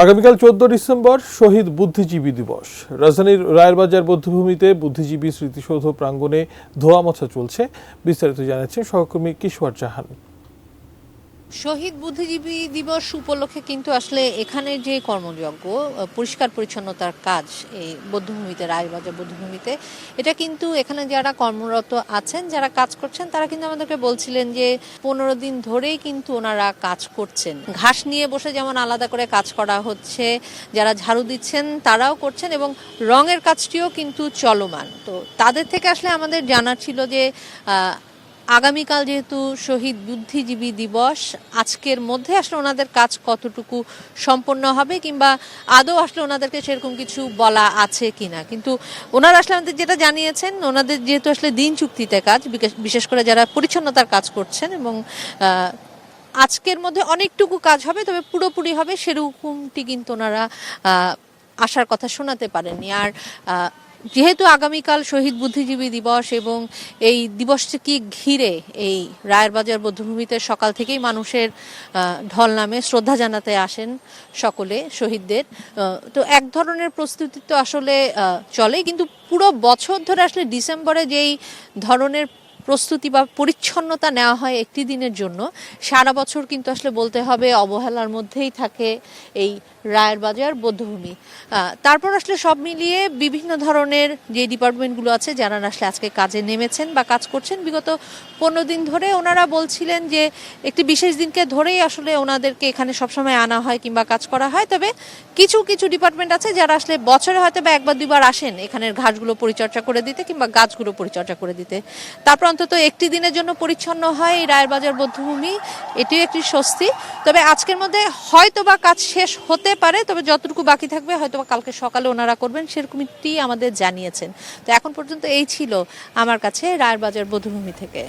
আগামীকাল 14 ডিসেম্বর শহীদ বুদ্ধিজীবী দিবস। রাজধানীর রায়েরবাজার বধ্যভূমিতে বুদ্ধিজীবী স্মৃতিসৌধ প্রাঙ্গণে ধোয়া মোছা চলছে। বিস্তারিত জানাচ্ছেন সহকর্মী কিশোর জাহান। শহীদ বুদ্ধিজীবী দিবস উপলক্ষে কিন্তু আসলে এখানে যে কর্মযজ্ঞ পরিষ্কার পরিচ্ছন্নতার কাজ এই বধ্যভূমিতে, রায়েরবাজার বধ্যভূমিতে, এটা কিন্তু এখানে যারা কর্মরত আছেন, যারা কাজ করছেন, তারা কিন্তু আমাদেরকে বলছিলেন যে 15 দিন ধরেই কিন্তু ওনারা কাজ করছেন। ঘাস নিয়ে বসে যেমন আলাদা করে কাজ করা হচ্ছে, যারা ঝাড়ু দিচ্ছেন তারাও করছেন এবং রঙের কাজটিও কিন্তু চলমান। তো তাদের থেকে আসলে আমাদের জানার ছিল যে আগামীকাল যেহেতু শহীদ বুদ্ধিজীবী দিবস, আজকের মধ্যে আসলে ওনাদের কাজ কতটুকু সম্পন্ন হবে কিংবা আদৌ আসলে ওনাদেরকে সেরকম কিছু বলা আছে কিনা। কিন্তু ওনারা আসলে আমাদের যেটা জানিয়েছেন, ওনাদের যেহেতু আসলে দিন চুক্তিতে কাজ, বিশেষ করে যারা পরিচ্ছন্নতার কাজ করছেন, এবং আজকের মধ্যে অনেকটুকু কাজ হবে, তবে পুরোপুরি হবে সেরকমটি কিন্তু ওনারা আশার কথা শোনাতে পারেননি। আর যেহেতু আগামীকাল শহীদ বুদ্ধিজীবী দিবস এবং এই দিবসটিকে ঘিরে এই রায়েরবাজার বধ্যভূমিতে সকাল থেকেই মানুষের ঢল নামে শ্রদ্ধা জানাতে আসেন সকলে শহীদদের। তো এক ধরনের প্রস্তুতি তো আসলে চলে, কিন্তু পুরো বছর ধরে আসলে ডিসেম্বরে যেই ধরনের প্রস্তুতি বা পরিচ্ছন্নতা নেওয়া হয় একটি দিনের জন্য, সারা বছর কিন্তু আসলে বলতে হবে অবহেলার মধ্যেই থাকে এই রায়েরবাজার বধ্যভূমি। তারপর আসলে সব মিলিয়ে বিভিন্ন ধরনের যে ডিপার্টমেন্টগুলো আছে, যারা আসলে আজকে কাজে নেমেছেন বা কাজ করছেন বিগত 15 দিন ধরে, ওনারা বলছিলেন যে একটি বিশেষ দিনকে ধরেই আসলে ওনাদেরকে এখানে সবসময় আনা হয় কিংবা কাজ করা হয়। তবে কিছু কিছু ডিপার্টমেন্ট আছে যারা আসলে বছরে হয়তো বা একবার দুবার আসেন এখানের ঘাসগুলো পরিচর্যা করে দিতে কিংবা গাছগুলো পরিচর্যা করে দিতে। তারপর অন্তত একটি দিনের জন্য পরিচ্ছন্ন হয় এই রায়েরবাজার বধ্যভূমি, এটিও একটি স্বস্তি। তবে আজকের মধ্যে হয়তো বা কাজ শেষ হতে পারে, তবে যতটুকু বাকি থাকবে হয়তো বা কালকে সকালে ওনারা করবেন, সেরকমটি আমাদের জানিয়েছেন। তো এখন পর্যন্ত এই ছিল আমার কাছে রায়েরবাজার বধ্যভূমি থেকে।